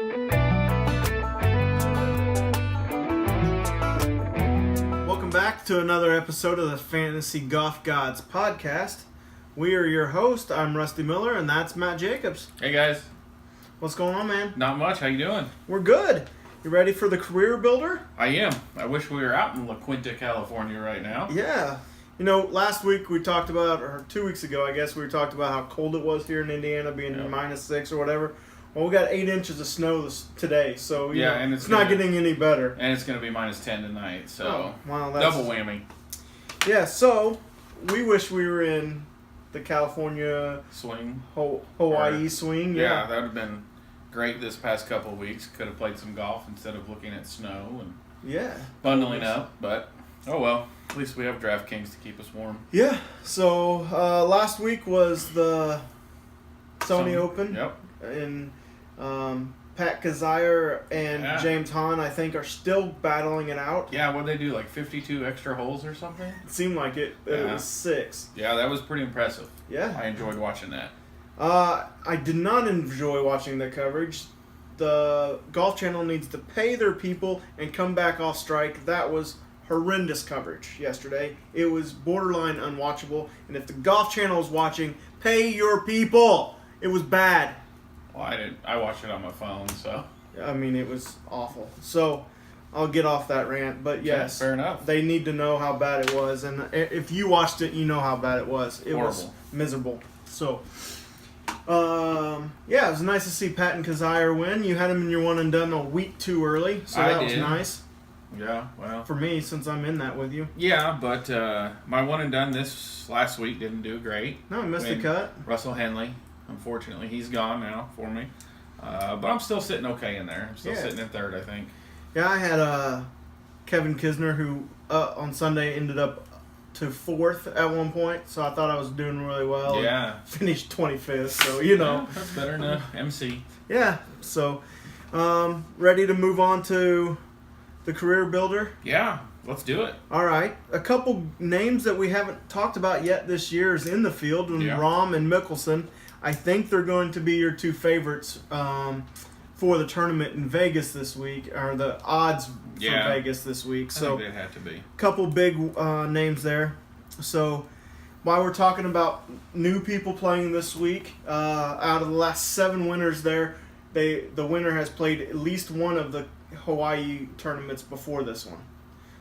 Welcome back to another episode of the Fantasy Golf Gods podcast. We are your host. I'm Rusty Miller, and that's Matt Jacobs. Hey guys. What's going on, man? Not much. How you doing? We're good. You ready for the Career Builder? I am. I wish we were out in La Quinta, California right now. Yeah. You know, last week we talked about, or 2 weeks ago, I guess, we talked about how cold it was here in Indiana, being -6 or whatever. Well, we got 8 inches of snow today, so you know, and it's not getting any better. And it's going to be -10 tonight, so wow, double whammy. Yeah, so we wish we were in the California Swing. Hawaii swing. Yeah, that would have been great this past couple of weeks. Could have played some golf instead of looking at snow and bundling up, but oh well. At least we have DraftKings to keep us warm. Yeah, so last week was the Sony Open. Yep. And Pat Kazire and James Hahn, I think, are still battling it out. Yeah, what did they do, like 52 extra holes or something? It seemed like it. It was 6. Yeah, that was pretty impressive. Yeah. I enjoyed watching that. I did not enjoy watching the coverage. The Golf Channel needs to pay their people and come back off strike. That was horrendous coverage yesterday. It was borderline unwatchable. And if the Golf Channel is watching, pay your people. It was bad. Well, I didn't. I watched it on my phone, so. I mean, it was awful. So, I'll get off that rant. But yes, fair enough. They need to know how bad it was. And if you watched it, you know how bad it was. It was miserable. So, yeah, it was nice to see Pat and Kazire win. You had them in your one and done a week too early, so that was nice. Yeah, well. For me, since I'm in that with you. Yeah, but my one and done this last week didn't do great. No, I missed the cut. Russell Henley, unfortunately, he's gone now for me. But I'm still sitting okay in there. I'm still sitting in third, I think. Yeah, I had Kevin Kisner, who on Sunday ended up to 4th at one point, so I thought I was doing really well. Yeah. Finished 25th, so you know. Yeah, that's better than a MC. Yeah, so ready to move on to the Career Builder? Yeah, let's do it. All right. A couple names that we haven't talked about yet this year is in the field, and Rahm and Mickelson. I think they're going to be your two favorites for the tournament in Vegas this week, or the odds for Vegas this week. So I think they had to be. Couple big names there. So while we're talking about new people playing this week, out of the last 7 winners there, the winner has played at least one of the Hawaii tournaments before this one.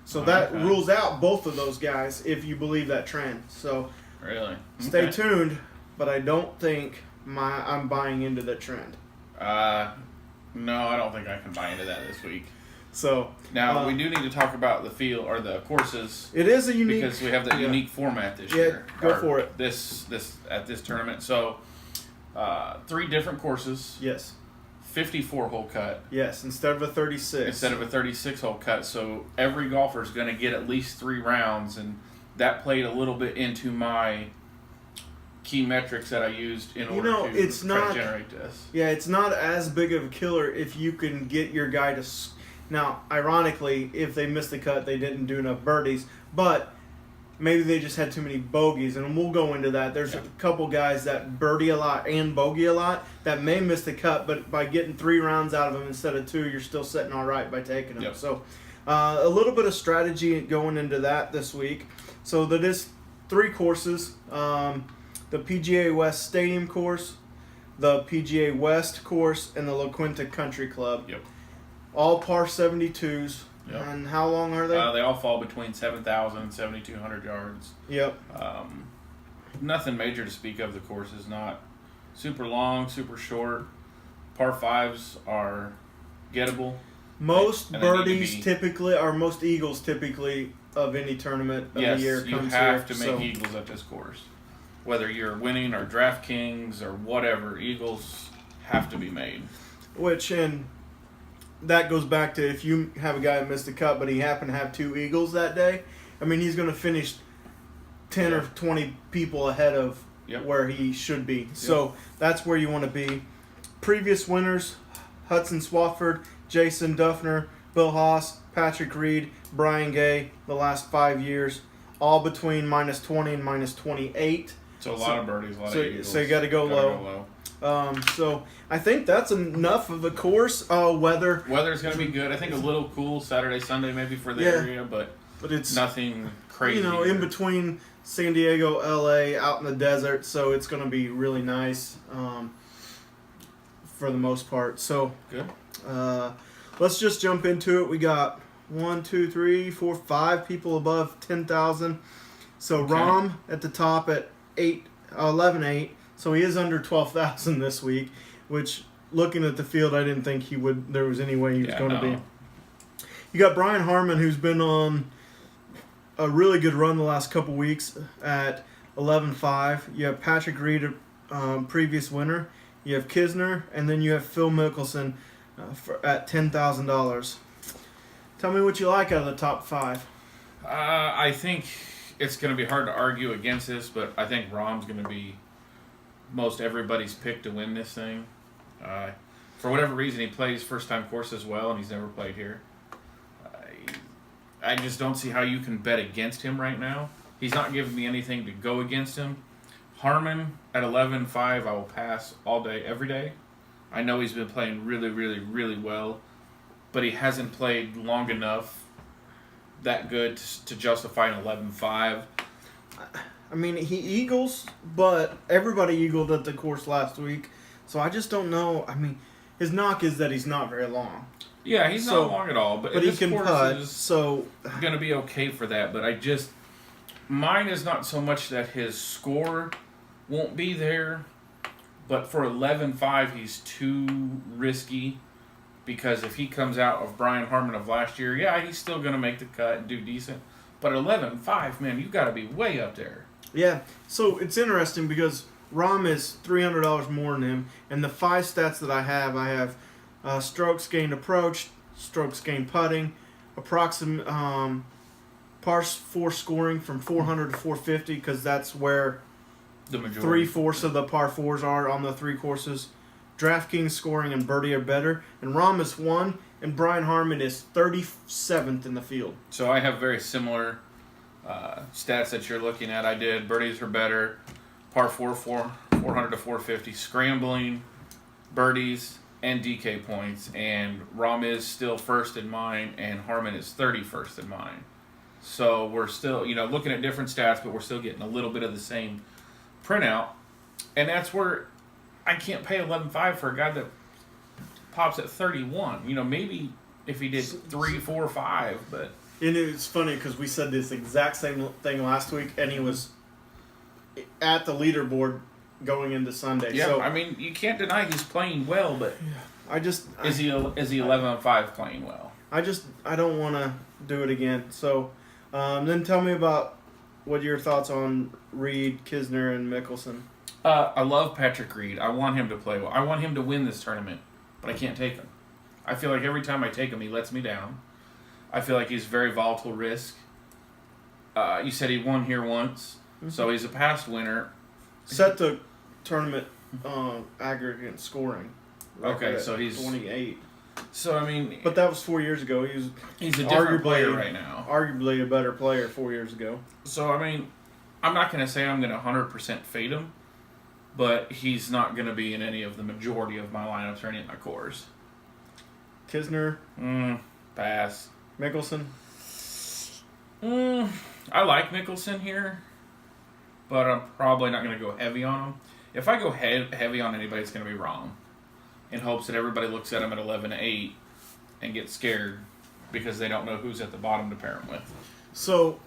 So that rules out both of those guys if you believe that trend. So really, stay tuned, but I don't think I'm buying into that trend. No, I don't think I can buy into that this week. So now we do need to talk about the field or the courses. It is a unique because we have the unique format this year. Go for it. This at this tournament. So 3 different courses. Yes. 54-hole cut. Yes, instead of a 36. Instead of a 36-hole cut. So every golfer is going to get at least 3 rounds, and that played a little bit into my key metrics that I used in order to try to generate this. Yeah, it's not as big of a killer if you can get your guy to... Now, ironically, if they missed the cut, they didn't do enough birdies, but maybe they just had too many bogeys, and we'll go into that. There's a couple guys that birdie a lot and bogey a lot that may miss the cut, but by getting 3 rounds out of them instead of 2, you're still sitting all right by taking them. So a little bit of strategy going into that this week. So that is 3 courses. The PGA West Stadium course, the PGA West course, and the La Quinta Country Club. Yep. All par 72s. Yep. And how long are they? They all fall between 7,000 and 7,200 yards. Yep. Nothing major to speak of. The course is not super long, super short. Par 5s are gettable. Most birdies typically, or most eagles typically, of any tournament of the year comes here. Yes, you have to make eagles at this course. Whether you're winning or DraftKings or whatever, eagles have to be made. And that goes back to if you have a guy that missed a cut, but he happened to have 2 eagles that day, I mean, he's going to finish 10 or 20 people ahead of where he should be. So that's where you want to be. Previous winners, Hudson Swafford, Jason Duffner, Bill Haas, Patrick Reed, Brian Gay, the last 5 years, all between -20 and -28. So a lot of birdies, a lot of eagles. So you got to go low. So I think that's enough of the course. Weather's going to be good. I think a little cool Saturday, Sunday maybe for the area, but it's nothing crazy. In between San Diego, LA, out in the desert, so it's going to be really nice for the most part. So good. Let's just jump into it. We got 5 people above 10,000. So Okay. Rahm at the top at 11.8. So he is under 12,000 this week, which, looking at the field, I didn't think there was any way he was going to be. You got Brian Harman, who's been on a really good run the last couple weeks at 11.5. You have Patrick Reed, previous winner. You have Kisner, and then you have Phil Mickelson at $10,000. Tell me what you like out of the top 5. I think it's going to be hard to argue against this, but I think Rahm's going to be most everybody's pick to win this thing. For whatever reason, he plays first-time courses well, and he's never played here. I just don't see how you can bet against him right now. He's not giving me anything to go against him. Harman at 11.5, I will pass all day, every day. I know he's been playing really, really, really well, but he hasn't played long enough that good to justify an 11.5. I mean, he eagles, but everybody eagled at the course last week, so I just don't know. I mean, his knock is that he's not very long. Yeah, he's not long at all, but he can putt, so going to be okay for that. But mine is not so much that his score won't be there, but for 11.5, he's too risky. Because if he comes out of Brian Harman of last year, he's still going to make the cut and do decent. But 11.5, man, you've got to be way up there. Yeah, so it's interesting because Rahm is $300 more than him, and the 5 stats that I have strokes gained approach, strokes gained putting, approximate par 4 scoring from 400 to 450, because that's where the majority 3/4 of the par 4s are on the 3 courses. DraftKings scoring and birdie are better, and Rahm is 1, and Brian Harman is 37th in the field. So I have very similar stats that you're looking at. I did birdies are better, par 4, 400 to 450, scrambling, birdies, and DK points, and Rahm is still first in mine, and Harman is 31st in mine. So we're still, looking at different stats, but we're still getting a little bit of the same printout, and that's where I can't pay 11.5 for a guy that pops at 31. Maybe if he did 3, 4, 5, but. And it's funny because we said this exact same thing last week, and he was at the leaderboard going into Sunday. Yeah, so, I mean, you can't deny he's playing well, but is he 11.5 playing well? I don't want to do it again. So then tell me about what your thoughts on Reed, Kisner, and Mickelson. I love Patrick Reed. I want him to play well. I want him to win this tournament, but I can't take him. I feel like every time I take him, he lets me down. I feel like he's very volatile risk. You said he won here once, so he's a past winner. Set the tournament aggregate scoring. Okay, so he's 28. So I mean, but that was 4 years ago. He's a different player right now. Arguably a better player 4 years ago. So I mean, I'm not going to say I'm going to 100% fade him, but he's not going to be in any of the majority of my lineups or any of my cores. Kisner, pass. Mickelson. I like Mickelson here, but I'm probably not going to go heavy on him. If I go heavy on anybody, it's going to be Rahm, in hopes that everybody looks at him at 11-8 and gets scared because they don't know who's at the bottom to pair him with. So,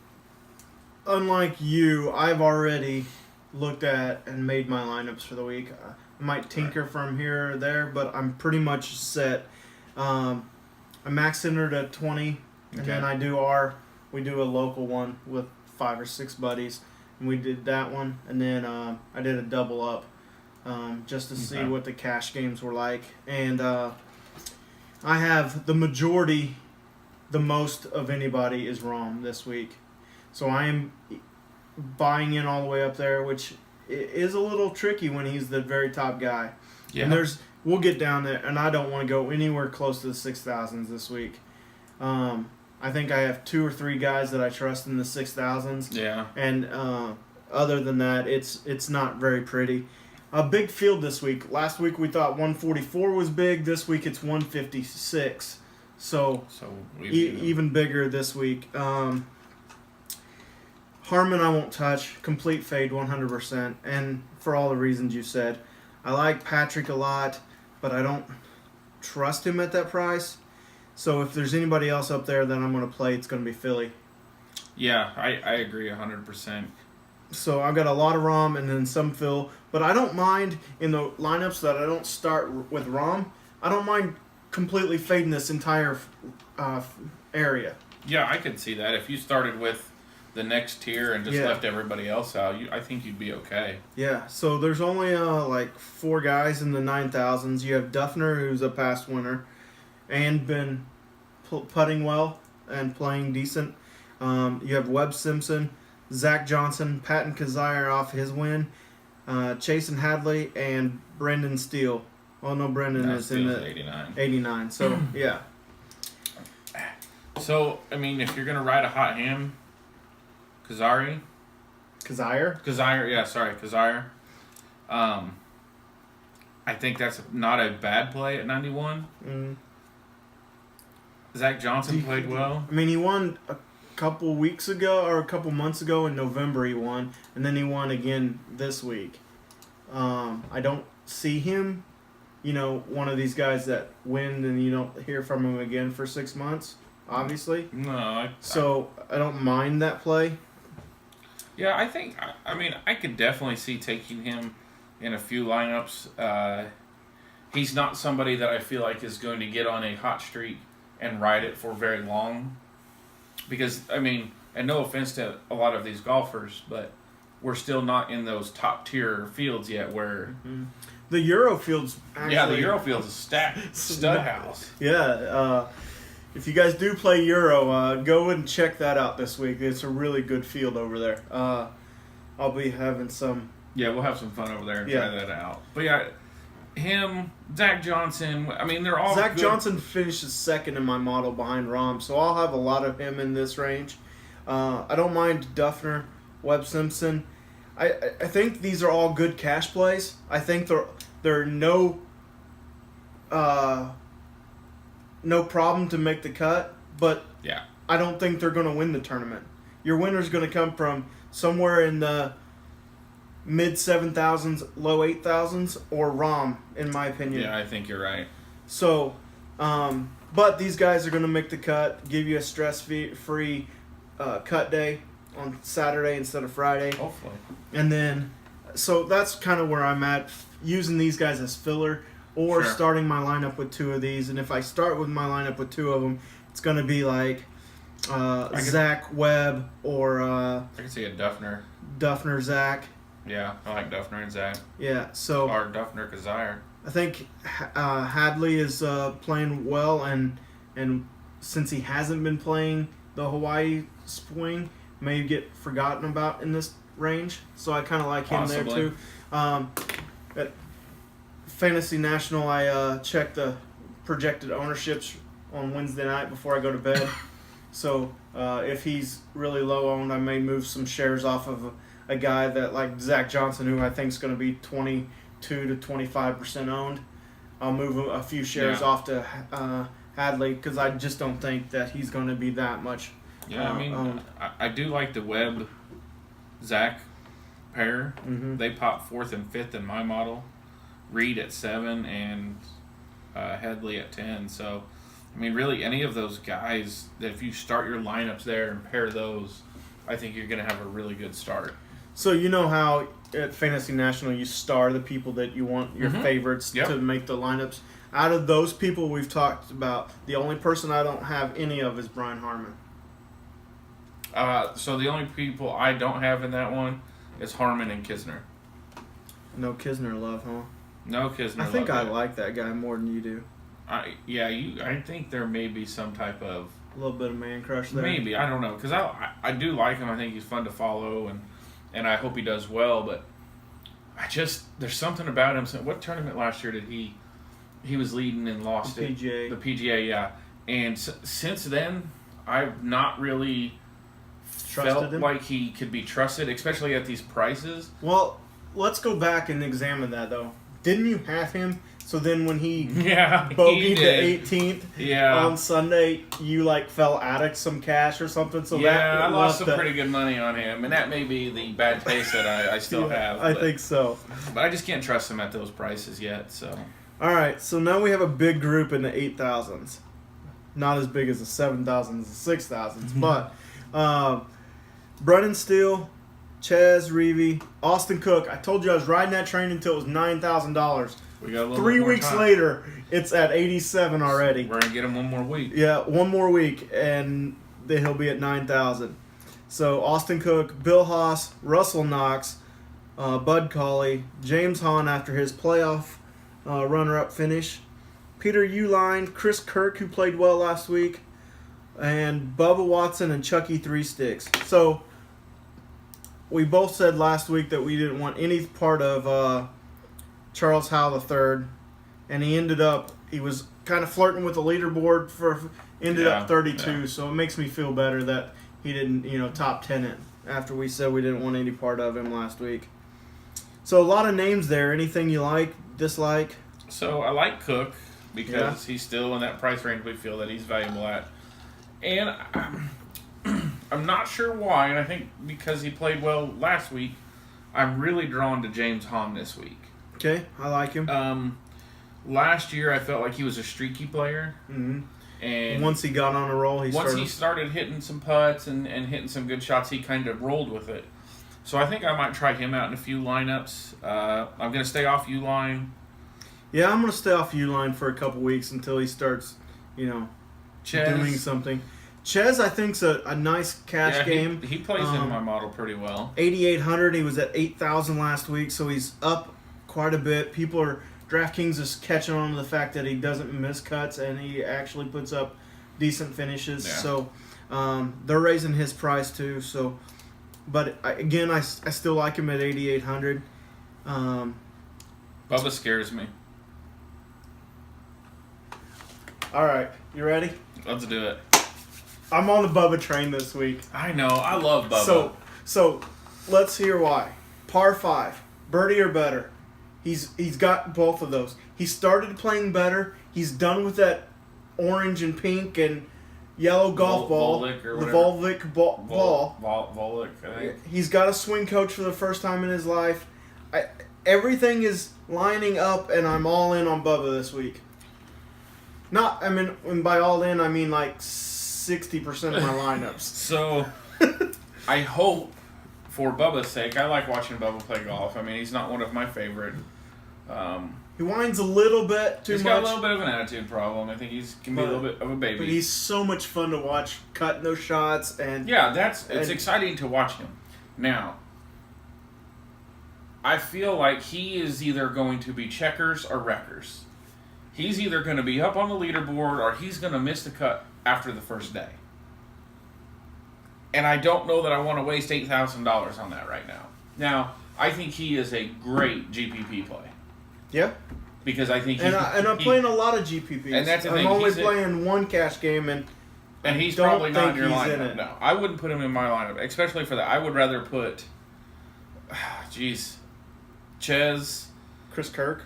unlike you, I've already looked at and made my lineups for the week. I might tinker from here or there, but I'm pretty much set. I max entered at 20, and then we do a local one with 5 or 6 buddies, and we did that one, and then I did a double up just to see what the cash games were like, and I have the majority, the most of anybody is Rahm this week, so I am buying in all the way up there, which is a little tricky when he's the very top guy. Yeah. And we'll get down there, and I don't want to go anywhere close to the 6,000s this week. I think I have 2 or 3 guys that I trust in the 6,000s. Yeah. And other than that, it's not very pretty. A big field this week. Last week we thought 144 was big. This week it's 156. So even bigger this week. Harmon I won't touch. Complete fade 100%. And for all the reasons you said. I like Patrick a lot, but I don't trust him at that price. So if there's anybody else up there that I'm going to play, it's going to be Philly. Yeah, I agree 100%. So I've got a lot of Rom and then some Phil. But I don't mind in the lineups that I don't start with Rom. I don't mind completely fading this entire area. Yeah, I could see that. If you started with the next tier and just left everybody else out, I think you'd be okay. Yeah, so there's only like 4 guys in the 9,000s. You have Duffner, who's a past winner, and been putting well and playing decent. You have Webb Simpson, Zach Johnson, Patton Kizzire off his win, Chasen Hadley, and Brendan Steele. Oh, no, Brendan is in the 89. So, yeah. So, I mean, if you're going to ride a hot hand, Kizzire? Kizzire. I think that's not a bad play at 91. Zach Johnson played well. I mean, he won a couple weeks ago, or a couple months ago in November he won, and then he won again this week. I don't see him, one of these guys that win and you don't hear from him again for 6 months, obviously. No. I don't mind that play. Yeah, I could definitely see taking him in a few lineups. He's not somebody that I feel like is going to get on a hot streak and ride it for very long. Because, and no offense to a lot of these golfers, but we're still not in those top tier fields yet where... Mm-hmm. The Euro field's actually... Yeah, the Euro field's a stud house. Yeah, if you guys do play Euro, go and check that out this week. It's a really good field over there. I'll be having some... Yeah, we'll have some fun over there and try that out. But yeah, him, Zach Johnson, they're all Zach good. Johnson finishes second in my model behind Rom, so I'll have a lot of him in this range. I don't mind Duffner, Webb Simpson. I think these are all good cash plays. I think there are no problem to make the cut, but yeah, I don't think they're going to win the tournament. Your winner's going to come from somewhere in the mid 7,000s, low 8,000s, or Rom, in my opinion. Yeah, I think you're right. So, but these guys are going to make the cut, give you a stress-free cut day on Saturday instead of Friday. Hopefully. And then, so that's kind of where I'm at, using these guys as filler or starting my lineup with 2 of these. And if I start with my lineup with 2 of them, it's going to be like Zach, Webb, or... I can see a Duffner. Duffner, Zach. Yeah, I like Duffner and Zach. Yeah, so... Or Duffner, Kizzire. I think Hadley is playing well, and since he hasn't been playing the Hawaii swing, may get forgotten about in this range. So I kind of like him there too. At Fantasy National, I check the projected ownerships on Wednesday night before I go to bed. So if he's really low owned, I may move some shares off of a guy that like Zach Johnson, who I think is going to be 22 to 25% owned. I'll move a few shares off to Hadley because I just don't think that he's going to be that much. Yeah, I do like the Webb Zach pair. Mm-hmm. They pop 4th and 5th in my model. Reed at 7 and Headley at 10. So, really any of those guys that if you start your lineups there and pair those, I think you're going to have a really good start. So you know how at Fantasy National you star the people that you want your favorites to make the lineups. Out of those people we've talked about, the only person I don't have any of is Brian Harmon. So the only people I don't have in that one is Harmon and Kisner. No Kisner love, huh? No Kisner love. I think I like that guy more than you do. I think there may be some type of... A little bit of man crush there. Maybe, I don't know. Because I do like him. I think he's fun to follow, and I hope he does well. But there's something about him. What tournament last year did he was leading and lost it? PGA. The PGA, yeah. And since then, I've not really felt like he could be trusted, especially at these prices. Well, let's go back and examine that though. Didn't you have him? So then when he bogeyed the 18th on Sunday, you like fell out of some cash or something. So that I lost some pretty good money on him, and that may be the bad taste that I still have. I think so. But I just can't trust him at those prices yet. So. All right, so now we have a big group in the 8,000s. Not as big as the 7,000s and 6,000s, but Brennan Steele, Chez Reavie, Austin Cook. I told you I was riding that train until it was $9,000. We got a little 3 more weeks time. later, it's at 87 already. We're gonna get him one more week. Yeah, one more week, and then he'll be at 9,000. So Austin Cook, Bill Haas, Russell Knox, Bud Cauley, James Hahn after his playoff runner-up finish, Peter Uihlein, Chris Kirk, who played well last week, and Bubba Watson and Chucky Three Sticks. So we both said last week that we didn't want any part of Charles Howell III, and he was kind of flirting with the leaderboard ended up 32. So it makes me feel better that he didn't top 10 it after we said we didn't want any part of him last week. So a lot of names there. Anything you like, dislike? So I like Cook because he's still in that price range we feel that he's valuable at, and I'm not sure why, and I think because he played well last week, I'm really drawn to James Hahn this week. Okay, I like him. Last year I felt like he was a streaky player. Mm-hmm. And once he got on a roll, he started hitting some putts and hitting some good shots, he kind of rolled with it. So I think I might try him out in a few lineups. I'm going to stay off Uihlein. Yeah, I'm going to stay off Uihlein for a couple weeks until he starts, doing something. Chez, I think, is a nice cash game. He plays in my model pretty well. 8,800. He was at 8,000 last week, so he's up quite a bit. DraftKings is catching on to the fact that he doesn't miss cuts and he actually puts up decent finishes. Yeah. So they're raising his price too. So, but again, I still like him at 8,800. Bubba scares me. All right, you ready? Let's do it. I'm on the Bubba train this week. I know. I love Bubba. So let's hear why. Par 5, birdie or better. He's got both of those. He started playing better. He's done with that orange and pink and yellow golf ball. Volvic or the whatever. Volvic ball. Volvic, I think. He's got a swing coach for the first time in his life. Everything is lining up, and I'm all in on Bubba this week. And by all in, I mean like 60% of my lineups. So, I hope, for Bubba's sake, I like watching Bubba play golf. I mean, he's not one of my favorite. He whines a little bit too much. He's got a little bit of an attitude problem. I think he can be a little bit of a baby. But he's so much fun to watch, cutting those shots. And it's exciting to watch him. Now, I feel like he is either going to be checkers or wreckers. He's either going to be up on the leaderboard or he's going to miss the cut after the first day. And I don't know that I want to waste $8,000 on that right now. Now, I think he is a great GPP play. Yeah. Because I think I'm playing a lot of GPPs. And that's the thing. I'm only playing one cash game, and he's probably not in your lineup. No, I wouldn't put him in my lineup, especially for that. I would rather put, Chez. Chris Kirk?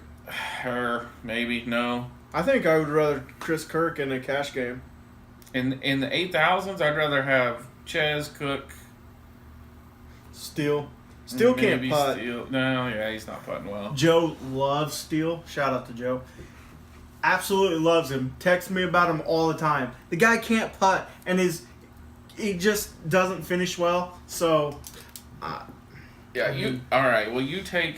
Or maybe, no. I think I would rather Chris Kirk in a cash game. In the 8,000s, I'd rather have Chez, Cook. Steele can't putt. Steele. No, he's not putting well. Joe loves Steele. Shout out to Joe. Absolutely loves him. Texts me about him all the time. The guy can't putt, and he just doesn't finish well. So, all right. Well, you take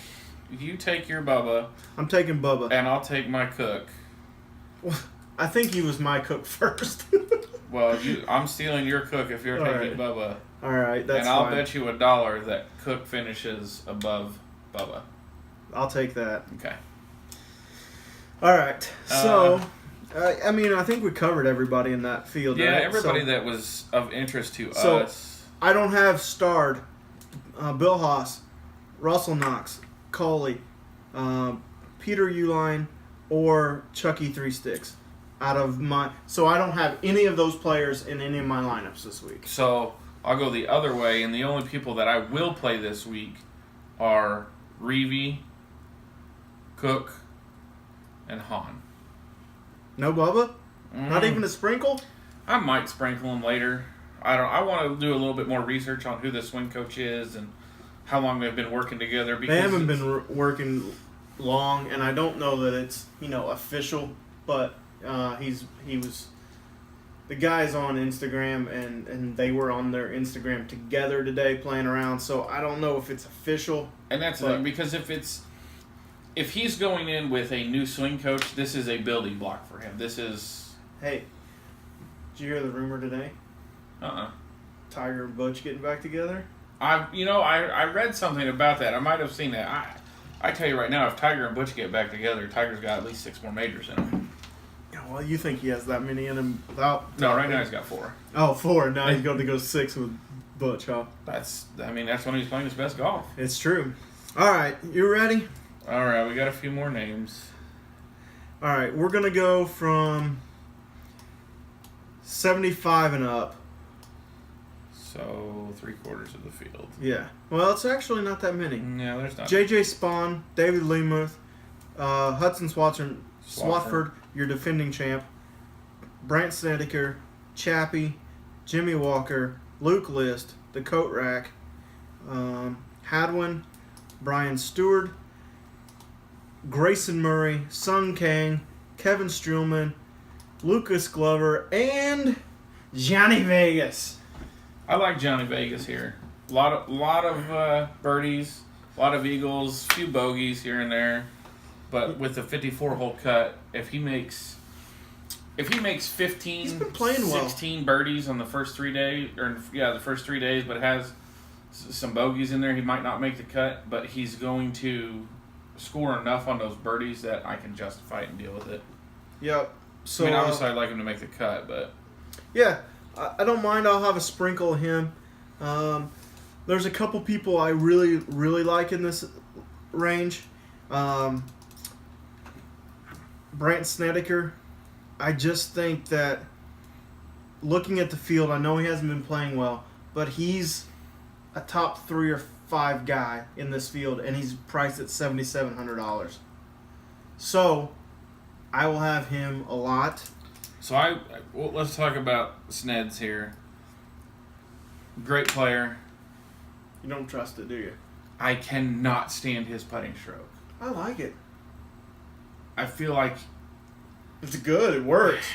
your Bubba. I'm taking Bubba, and I'll take my Cook. Well, I think he was my Cook first. Well, I'm stealing your Cook if you're taking Bubba. All right, that's fine. And I'll bet you $1 that Cook finishes above Bubba. I'll take that. Okay. All right. So, I think we covered everybody in that field. Yeah, right? everybody that was of interest to us. I don't have starred Bill Haas, Russell Knox, Cauley, Peter Uihlein, or Chucky Three Sticks. So I don't have any of those players in any of my lineups this week. So I'll go the other way, and the only people that I will play this week are Reeve, Cook, and Hahn. No Bubba? Not even a sprinkle? I might sprinkle him later. I want to do a little bit more research on who the swing coach is and how long they've been working together. Because they haven't been working long, and I don't know that it's official, but he was the guys on Instagram, and they were on their Instagram together today playing around. So I don't know if it's official. And that's the thing, because if he's going in with a new swing coach, this is a building block for him. This is Hey, did you hear the rumor today? Tiger and Butch getting back together? I read something about that. I might have seen that. I tell you right now, if Tiger and Butch get back together, Tiger's got at least 6 more majors in him. Yeah, well, you think he has that many in him without? No, right now he's got 4. Oh, 4. Now he's going to go 6 with Butch, huh? That's when he's playing his best golf. It's true. All right, you ready? All right, we got a few more names. All right, we're going to go from 75 and up. So 3/4 of the field. Yeah. Well, it's actually not that many. Yeah, there's not. J.J. Spawn, David Lemuth, Hudson Swafford, your defending champ, Brandt Snedeker, Chappie, Jimmy Walker, Luke List, the Coat Rack, Hadwin, Brian Stewart, Grayson Murray, Sung Kang, Kevin Streelman, Lucas Glover, and Johnny Vegas. I like Johnny Vegas here. A lot of birdies, a lot of eagles, a few bogeys here and there, but with the 54-hole cut, if he makes 15, he's been playing well. 16 birdies on the first 3 days, the first 3 days, but has some bogeys in there, he might not make the cut, but he's going to score enough on those birdies that I can justify it and deal with it. Yep. So obviously I'd like him to make the cut, but yeah. I don't mind. I'll have a sprinkle of him. There's a couple people I really, really like in this range. Brandt Snedeker. I just think that looking at the field, I know he hasn't been playing well, but he's a top 3 or 5 guy in this field, and he's priced at $7,700. So I will have him a lot. So let's talk about Sneds here. Great player. You don't trust it, do you? I cannot stand his putting stroke. I like it. I feel like it's good. It works.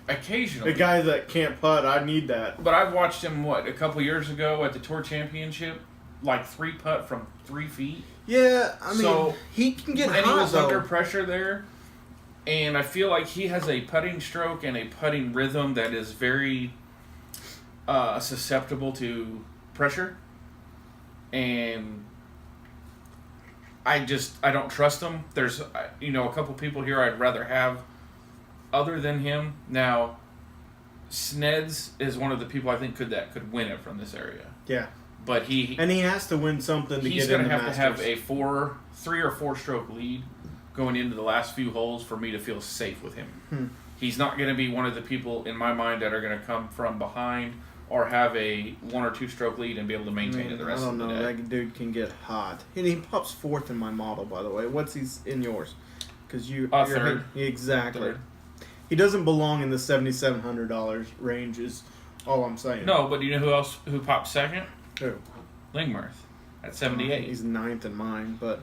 Occasionally. The guy that can't putt, I need that. But I've watched him, a couple years ago at the Tour Championship, like 3 putt from 3 feet. Yeah, I mean, he can get hot, and he was though. under pressure there. And I feel like he has a putting stroke and a putting rhythm that is very susceptible to pressure. And I don't trust him. There's, a couple people here I'd rather have other than him. Now, Sneds is one of the people I think could win it from this area. Yeah. But he has to win something to get he's in the going to Masters. have a 3 or 4 stroke lead going into the last few holes for me to feel safe with him. He's not going to be one of the people in my mind that are going to come from behind or have a 1 or 2 stroke lead and be able to maintain it the rest of the day. I don't know. That dude can get hot. And he pops 4th in my model, by the way. What's he in yours? Because you're 3rd. Exactly. 3rd. He doesn't belong in the $7,700 range. Is all I'm saying. No, but do you know who popped 2nd? Who? Lingmerth at 78. He's 9th in mine, but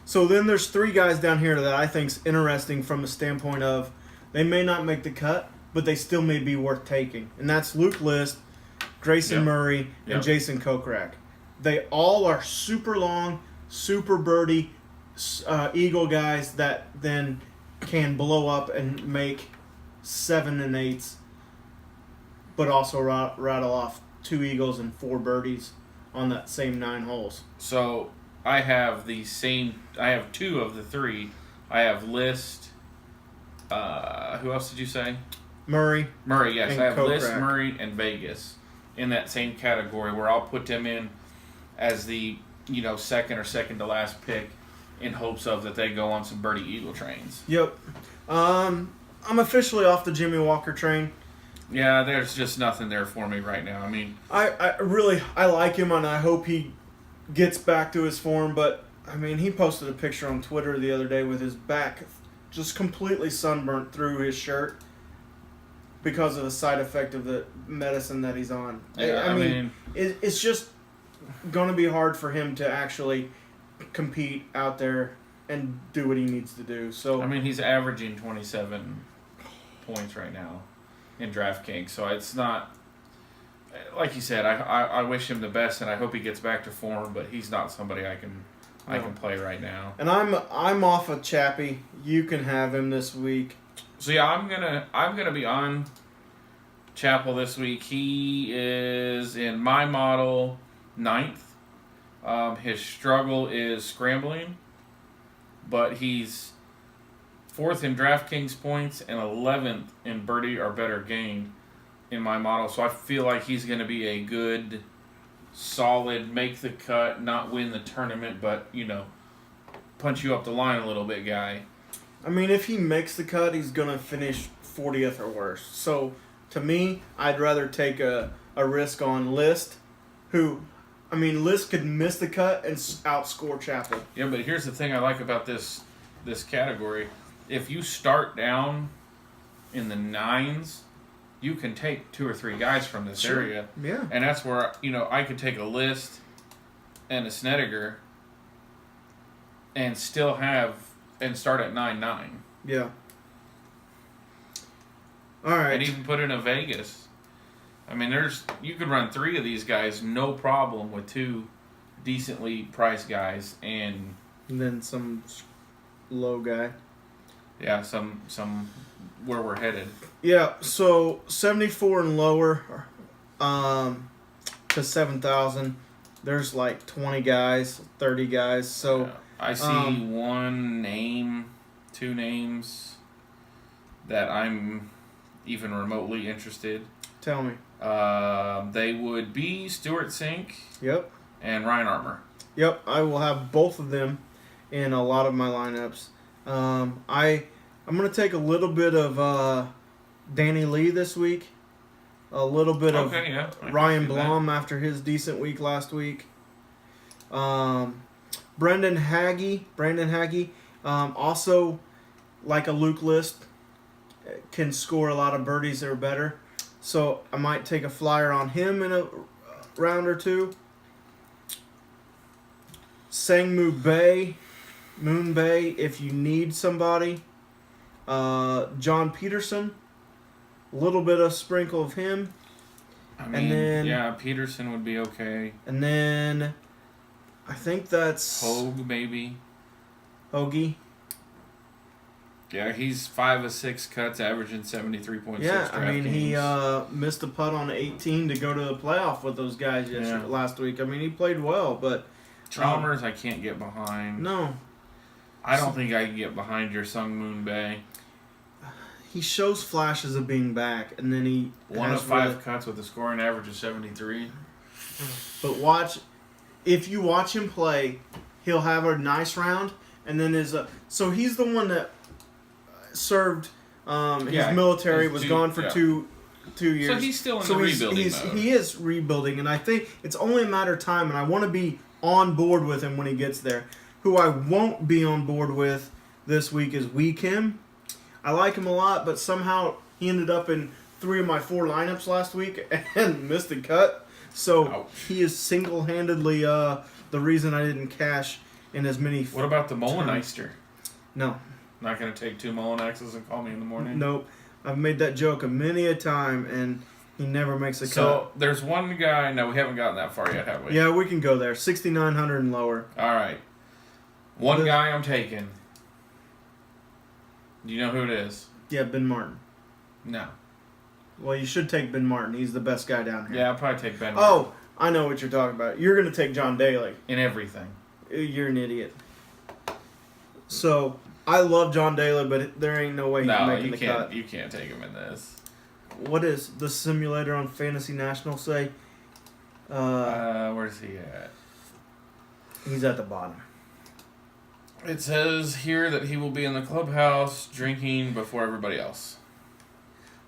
so then there's 3 guys down here that I think's interesting from the standpoint of they may not make the cut, but they still may be worth taking, and that's Luke List, Grayson Murray, and Jason Kokrak. They all are super long, super birdie, eagle guys that then can blow up and make 7 and 8s, but also rattle off 2 eagles and 4 birdies on that same 9 holes. So I have 2 of the 3. I have List. Who else did you say? Murray, yes. I have Kokrak. List, Murray, and Vegas in that same category where I'll put them in as the, second or second to last pick in hopes of that they go on some birdie eagle trains. Yep. I'm officially off the Jimmy Walker train. Yeah, there's just nothing there for me right now. I mean, I really like him, and I hope he gets back to his form. But I mean, he posted a picture on Twitter the other day with his back just completely sunburnt through his shirt because of the side effect of the medicine that he's on. Yeah, I mean, it's just going to be hard for him to actually compete out there and do what he needs to do. So I mean, he's averaging 27 points right now in DraftKings, so it's not like you said. I wish him the best, and I hope he gets back to form. But he's not somebody I can play right now. And I'm off of Chappie. You can have him this week. So yeah, I'm gonna be on Chappell this week. He is in my model 9th. His struggle is scrambling, but he's 4th in DraftKings points and 11th in birdie or better gained in my model. So I feel like he's going to be a good, solid, make the cut, not win the tournament, but, punch you up the line a little bit guy. I mean, if he makes the cut, he's going to finish 40th or worse. So, to me, I'd rather take a risk on List, who, I mean, List could miss the cut and outscore Chappell. Yeah, but here's the thing I like about this category. If you start down in the 9s, you can take 2 or 3 guys from this area. Yeah. And that's where, I could take a List and a Snedeker and still start at 9-9. Yeah. All right. And even put in a Vegas. I mean, you could run 3 of these guys, no problem, with 2 decently priced guys, and then some low guy. Yeah, some where we're headed. Yeah, so 74 and lower, to 7,000. There's like 20 guys, 30 guys. So yeah. I see 1 name, 2 names that I'm even remotely interested. Tell me. They would be Stuart Sink. Yep. And Ryan Armour. Yep, I will have both of them in a lot of my lineups. I'm going to take a little bit of Danny Lee this week. A little bit of Ryan Blum after his decent week last week. Brandon Haggy, also like a Luke List, can score a lot of birdies or better. So I might take a flyer on him in a round or 2. Sangmu Bay, Moon Bay, if you need somebody. John Peterson, a little bit of sprinkle of him. I mean, Peterson would be okay. And then I think that's Hogue, maybe. Hoagie. Yeah, he's 5 of 6 cuts, averaging 73.6. Yeah, I mean, he missed a putt on 18 to go to the playoff with those guys last week. I mean, he played well, but Chalmers, I can't get behind. No, I don't think I can get behind your Sung Moon Bay. He shows flashes of being back, and then he 1 of 5 cuts with a scoring average of 73. But if you watch him play, he'll have a nice round, and then so he's the one that served his military, was gone for 2 years. So he's still in the rebuilding mode. He is rebuilding, and I think it's only a matter of time, and I want to be on board with him when he gets there. Who I won't be on board with this week is Wee Kim. I like him a lot, but somehow he ended up in 3 of my 4 lineups last week and missed the cut. So he is single-handedly the reason I didn't cash in as many. What about the Molineister? No. Not going to take 2 Molinexes and call me in the morning? Nope. I've made that joke many a time, and he never makes a cut. So there's one guy. No, we haven't gotten that far yet, have we? Yeah, we can go there. 6,900 and lower. All right. One guy I'm taking. Do you know who it is? Yeah, Ben Martin. No. Well, you should take Ben Martin. He's the best guy down here. Yeah, I'll probably take Ben Martin. Oh, I know what you're talking about. You're going to take John Daly. In everything. You're an idiot. So, I love John Daly, but there ain't no way he's making the cut. You can't take him in this. What does the simulator on Fantasy National say? Where's he at? He's at the bottom. It says here that he will be in the clubhouse drinking before everybody else.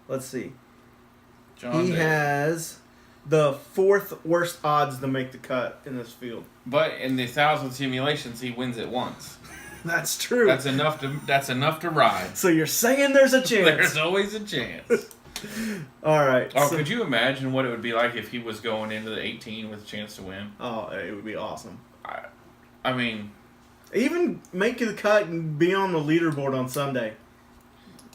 Let's see. John Daly. Has the 4th worst odds to make the cut in this field. But in the 1,000 simulations, he wins it once. That's true. That's enough to ride. So you're saying there's a chance. There's always a chance. All right. Oh, could you imagine what it would be like if he was going into the 18 with a chance to win? Oh, it would be awesome. I mean, even make the cut and be on the leaderboard on Sunday.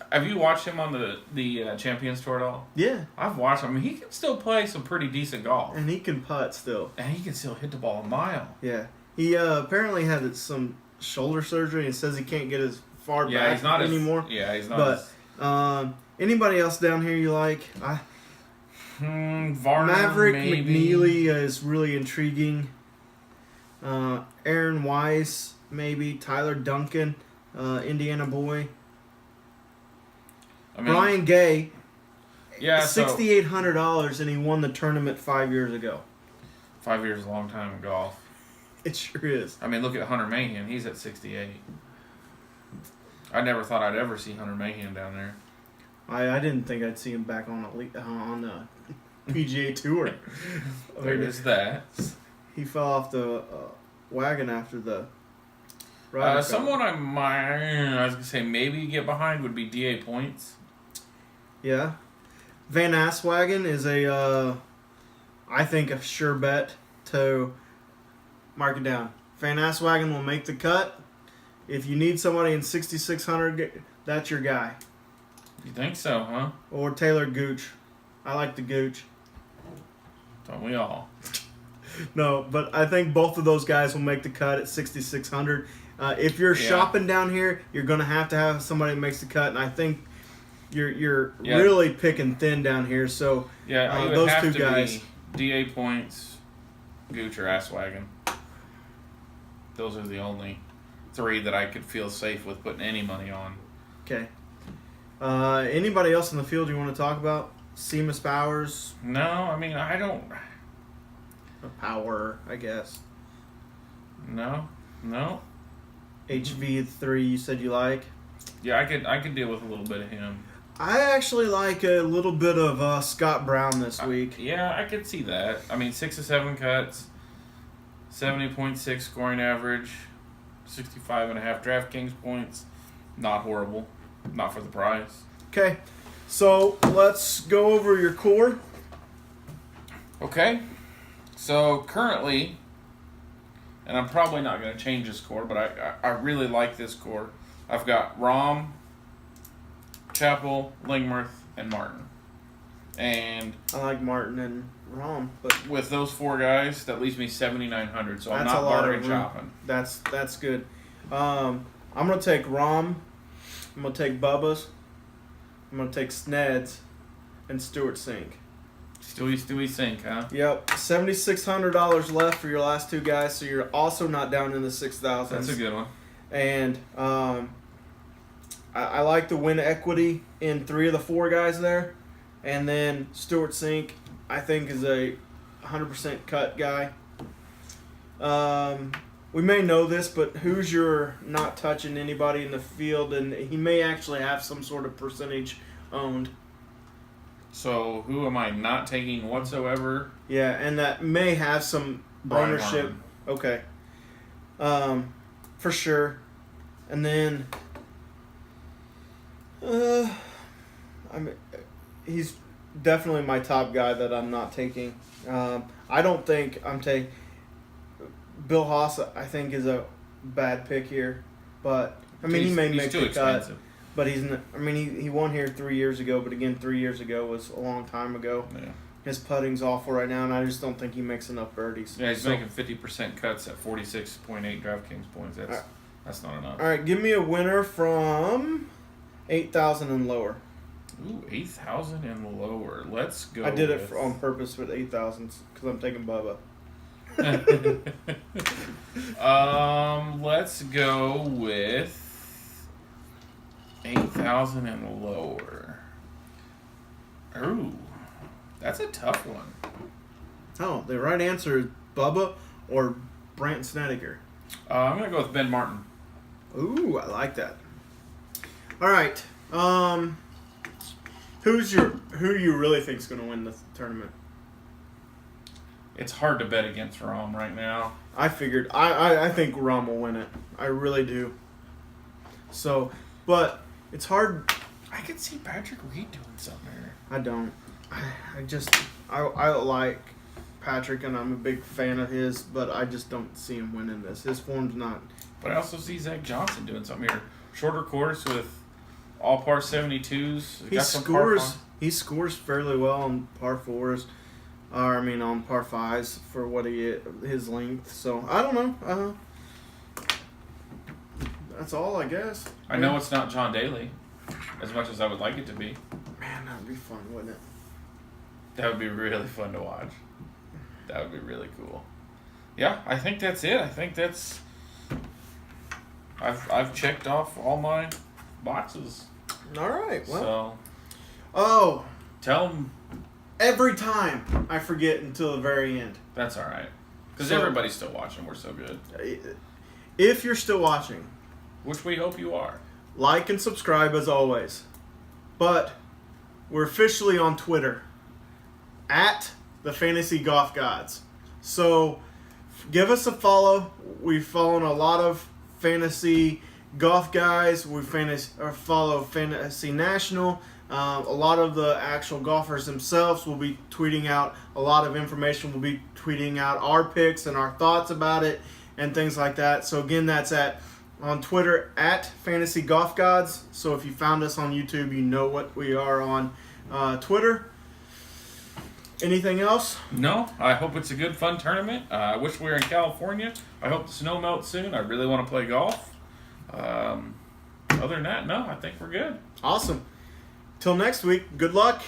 Have you watched him on the Champions Tour at all? Yeah. I've watched him. He can still play some pretty decent golf. And he can putt still. And he can still hit the ball a mile. Yeah. He apparently had some shoulder surgery and says he can't get as far back he's not anymore. He's not. But anybody else down here you like? Varner, Maverick maybe. McNeely is really intriguing. Aaron Wise, maybe. Tyler Duncan, Indiana boy. I mean, Brian Gay, $6,800, and he won the tournament 5 years ago. 5 years is a long time in golf. It sure is. I mean, look at Hunter Mahan. He's at 68. I never thought I'd ever see Hunter Mahan down there. I didn't think I'd see him back on the PGA Tour. There is that. He fell off the wagon after the. Someone I was gonna say maybe get behind would be DA Points. Yeah, Van Aswagen is I think a sure bet to mark it down. Van Aswagen will make the cut. If you need somebody in 6,600, that's your guy. You think so, huh? Or Taylor Gooch. I like the Gooch. Don't we all? No, but I think both of those guys will make the cut at 6,600. If you're shopping down here, you're going to have somebody that makes the cut, and I think you're really picking thin down here. So those two guys, DA Points, Gooch or Asswagen. Those are the only three that I could feel safe with putting any money on. Okay. Anybody else in the field you want to talk about? Seamus Powers? No, I mean I don't. A Power, I guess. No. HV3, you said you like? Yeah, I could deal with a little bit of him. I actually like a little bit of Scott Brown this week. Yeah, I could see that. I mean, 6 or 7 cuts, 70.6 scoring average, 65.5 DraftKings points. Not horrible. Not for the price. Okay, so let's go over your core. Okay, so currently, and I'm probably not going to change this core, but I really like this core. I've got Rahm, Chappell, Lingmerth, and Martin. And I like Martin and Rahm, but with those 4 guys, that leaves me 7,900. So I'm that's not a lot bargain of shopping. That's good. I'm gonna take Rahm. I'm gonna take Bubba's. I'm gonna take Sned's, and Stewart Sink. Stewie Sink, huh? Yep, $7,600 left for your last 2 guys, so you're also not down in the 6,000s. That's a good one. And I like the win equity in 3 of the 4 guys there. And then Stewart Sink, I think, is a 100% cut guy. We may know this, but Hoosier not touching anybody in the field, and he may actually have some sort of percentage owned. So who am I not taking whatsoever? Yeah, and that may have some Brian ownership. Harman. Okay. For sure. And then I mean, he's definitely my top guy that I'm not taking. I don't think I'm taking Bill Haas. I think is a bad pick here, but I mean he may make the cut. But he's. I mean he won here 3 years ago, but again 3 years ago was a long time ago. Yeah. His putting's awful right now, and I just don't think he makes enough birdies. Yeah, he's making 50% cuts at 46.8 DraftKings points. That's not enough. All right, give me a winner from 8,000 and lower. Ooh, 8,000 and lower. Let's go. I did it on purpose with 8,000 because I'm taking Bubba. Let's go with 8,000 and lower. Ooh, that's a tough one. Oh, the right answer is Bubba or Brandt Snedeker. I'm gonna go with Ben Martin. Ooh, I like that. All right, who you really think's gonna win the tournament? it's hard to bet against Rahm right now. I figured. I think Rahm will win it. I really do. So, but it's hard. I could see Patrick Reed doing something here. I don't. I like Patrick, and I'm a big fan of his, but I just don't see him winning this. His form's not. But I also see Zach Johnson doing something here. Shorter course with all par 72s. He scores fairly well on par 4s. On par 5s for what his length. So, I don't know. That's all, I guess. I know it's not John Daly, as much as I would like it to be. Man, that would be fun, wouldn't it? That would be really fun to watch. That would be really cool. Yeah, I think that's it. I think that's... I've checked off all my boxes. All right, well... So... Tell them... Every time I forget until the very end. That's all right. Because everybody's still watching. We're so good. If you're still watching... Which we hope you are. Like and subscribe as always. But we're officially on Twitter at the Fantasy Golf Gods. So give us a follow. We've followed a lot of fantasy golf guys. We follow Fantasy National. A lot of the actual golfers themselves will be tweeting out a lot of information. We'll be tweeting out our picks and our thoughts about it and things like that. So again, that's on Twitter at Fantasy Golf Gods. So if you found us on YouTube, you know what we are on Twitter. Anything else? No. I hope it's a good, fun tournament. I wish we were in California. I hope the snow melts soon. I really want to play golf. Other than that, no, I think we're good. Awesome. Till next week, good luck.